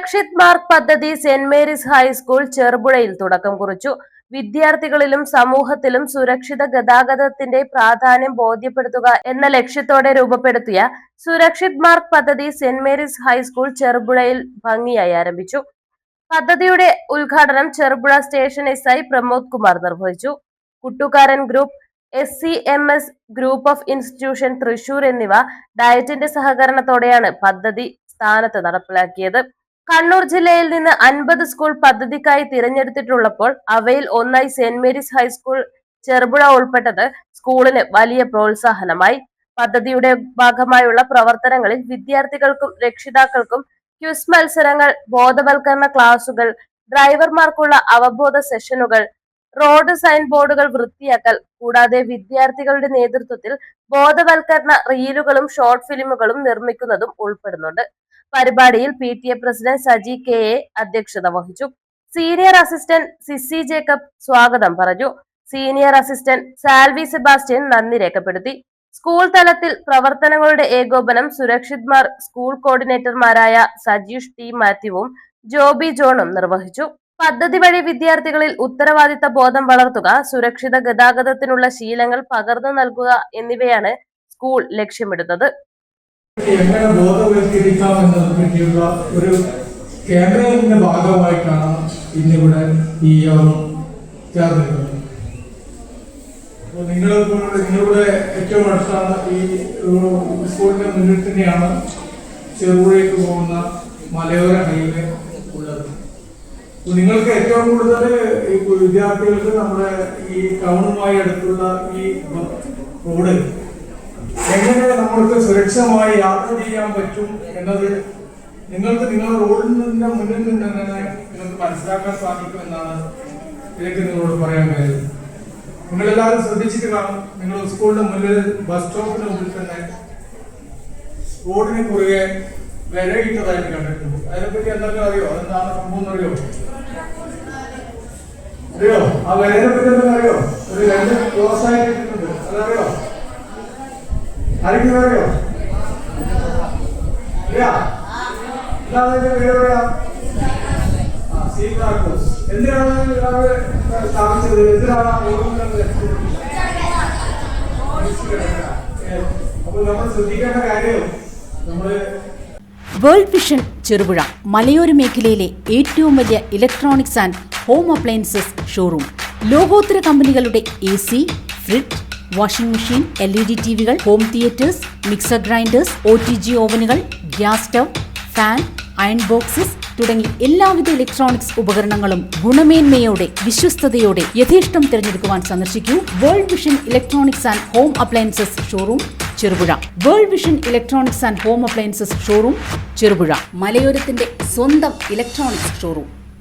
സുരക്ഷിത് മാർഗ് പദ്ധതി saint Mary's high school ചെറുപുഴയിൽ തുടക്കം കുറിച്ചു. വിദ്യാർത്ഥികളിലും സമൂഹത്തിലും സുരക്ഷിത ഗതാഗതത്തിന്റെ പ്രാധാന്യം ബോധ്യപ്പെടുത്തുക എന്ന ലക്ഷ്യത്തോടെ രൂപപ്പെടുത്തിയ സുരക്ഷിത് മാർഗ് പദ്ധതി സെന്റ് മേരീസ് ഹൈസ്കൂൾ ചെറുപുഴയിൽ ഭംഗിയായി ആരംഭിച്ചു. പദ്ധതിയുടെ ഉദ്ഘാടനം ചെറുപുഴ സ്റ്റേഷൻ SI പ്രമോദ് കുമാർ നിർവഹിച്ചു. കുട്ടുകാരൻ group, SCMS group of institution Thrissur എന്നിവ ഡയറ്റിന്റെ സഹകരണത്തോടെയാണ് പദ്ധതി സ്ഥാനത്ത് നടപ്പിലാക്കിയത്. കണ്ണൂർ ജില്ലയിൽ നിന്ന് 50 സ്കൂൾ പദ്ധതിക്കായി തിരഞ്ഞെടുത്തിട്ടുള്ളപ്പോൾ അവയിൽ ഒന്നായി സെന്റ് മേരീസ് ഹൈസ്കൂൾ ചെറുപുഴ ഉൾപ്പെട്ടത് സ്കൂളിന് വലിയ പ്രോത്സാഹനമായി. പദ്ധതിയുടെ ഭാഗമായുള്ള പ്രവർത്തനങ്ങളിൽ വിദ്യാർത്ഥികൾക്കും രക്ഷിതാക്കൾക്കും ക്വിസ് മത്സരങ്ങൾ, ബോധവൽക്കരണ ക്ലാസുകൾ, ഡ്രൈവർമാർക്കുള്ള അവബോധ സെഷനുകൾ, റോഡ് സൈൻ ബോർഡുകൾ വൃത്തിയാക്കൽ, കൂടാതെ വിദ്യാർത്ഥികളുടെ നേതൃത്വത്തിൽ ബോധവൽക്കരണ റീലുകളും ഷോർട്ട് ഫിലിമുകളും നിർമ്മിക്കുന്നതും ഉൾപ്പെടുന്നുണ്ട്. പരിപാടിയിൽ PTA പ്രസിഡന്റ് സജി KA അധ്യക്ഷത വഹിച്ചു. സീനിയർ അസിസ്റ്റന്റ് സിസി ജേക്കബ് സ്വാഗതം പറഞ്ഞു. സീനിയർ അസിസ്റ്റന്റ് സാൽവി സെബാസ്റ്റ്യൻ നന്ദി രേഖപ്പെടുത്തി. സ്കൂൾ തലത്തിൽ പ്രവർത്തനങ്ങളുടെ ഏകോപനം സുരക്ഷിത് മാർഗ് സ്കൂൾ കോർഡിനേറ്റർമാരായ സജീഷ് T മാത്യുവും ജോബി ജോണും നിർവഹിച്ചു. പദ്ധതി വഴി വിദ്യാർത്ഥികളിൽ ഉത്തരവാദിത്ത ബോധം വളർത്തുക, സുരക്ഷിത ഗതാഗതത്തിനുള്ള ശീലങ്ങൾ പകർന്നു നൽകുക എന്നിവയാണ് സ്കൂൾ ലക്ഷ്യമിടുന്നത്. എങ്ങനെ ബോധവൽക്കരിക്കാം എന്നതിനെ പറ്റിയുള്ള ഒരു ക്യാമ്പയിന്റെ ഭാഗമായിട്ടാണ് ഇന്നിവിടെ ഈ യോഗം ചേർന്നിട്ടുള്ളത്. നിങ്ങളുടെ ഏറ്റവും അടുത്താണ് ഈ സ്കൂളിന്റെ മുന്നിൽ തന്നെയാണ് ചെറുപുഴയ്ക്ക് പോകുന്ന മലയോര ഹൈവേ ഉള്ളത്. നിങ്ങൾക്ക് ഏറ്റവും കൂടുതൽ ഈ വിദ്യാർത്ഥികൾക്ക് നമ്മുടെ ഈ ടൗണുമായി അടുത്തുള്ള ഈ റോഡ് എങ്ങനെ നമ്മൾക്ക് സുരക്ഷിതമായി യാത്ര ചെയ്യാൻ പറ്റും എന്നത് നിങ്ങൾക്ക് നിങ്ങളുടെ റോഡിന്റെ മുന്നിൽ നിന്ന് തന്നെ നിങ്ങൾക്ക് മനസ്സിലാക്കാൻ സാധിക്കും എന്നാണ് എനിക്ക് നിങ്ങളോട് പറയാൻ കഴിയുന്നത്. നിങ്ങളെല്ലാവരും ശ്രദ്ധിച്ചിട്ട് കാണും, നിങ്ങൾ സ്കൂളിന്റെ മുന്നിൽ ബസ് സ്റ്റോപ്പിന് മുന്നിൽ തന്നെ റോഡിന് കുറുകെ വിരയിട്ടതായിട്ട് കണ്ടിട്ടുണ്ട്. അതിനെപ്പറ്റി എന്തെങ്കിലും അറിയോ? അതെന്താണ് സംഭവം അറിയോ? ആ വിരയെ പറ്റി എന്തെങ്കിലും അറിയോ? ഒരു 2 ക്ലോസ് ആയിട്ടുണ്ട്, അതറിയോ? ആരെങ്കിലും അറിയോ? എന്തിനാണ് സ്ഥാപിച്ചത്? എന്തിനാണ് അപ്പൊ നമ്മൾ ശ്രദ്ധിക്കേണ്ട കാര്യം വേൾഡ് വിഷൻ ചെറുപുഴ മലയോര മേഖലയിലെ ഏറ്റവും വലിയ electronics and home appliances showroom. ലോകോത്തര കമ്പനികളുടെ AC, fridge, washing machine, LED TVകൾ, home theatres, mixer grinders, OTG ഓവനുകൾ, gas stove, fan, iron boxes തുടങ്ങി എല്ലാവിധ ഇലക്ട്രോണിക്സ് ഉപകരണങ്ങളും ഗുണമേന്മയോടെ വിശ്വസ്തയോടെ യഥേഷ്ടം തിരഞ്ഞെടുക്കുവാൻ സന്ദർശിക്കൂ world vision electronics and home appliances showroom Cherupuzha. World vision electronics and home appliances showroom Cherupuzha, മലയോരത്തിന്റെ സ്വന്തം ഇലക്ട്രോണിക്സ് ഷോറൂം.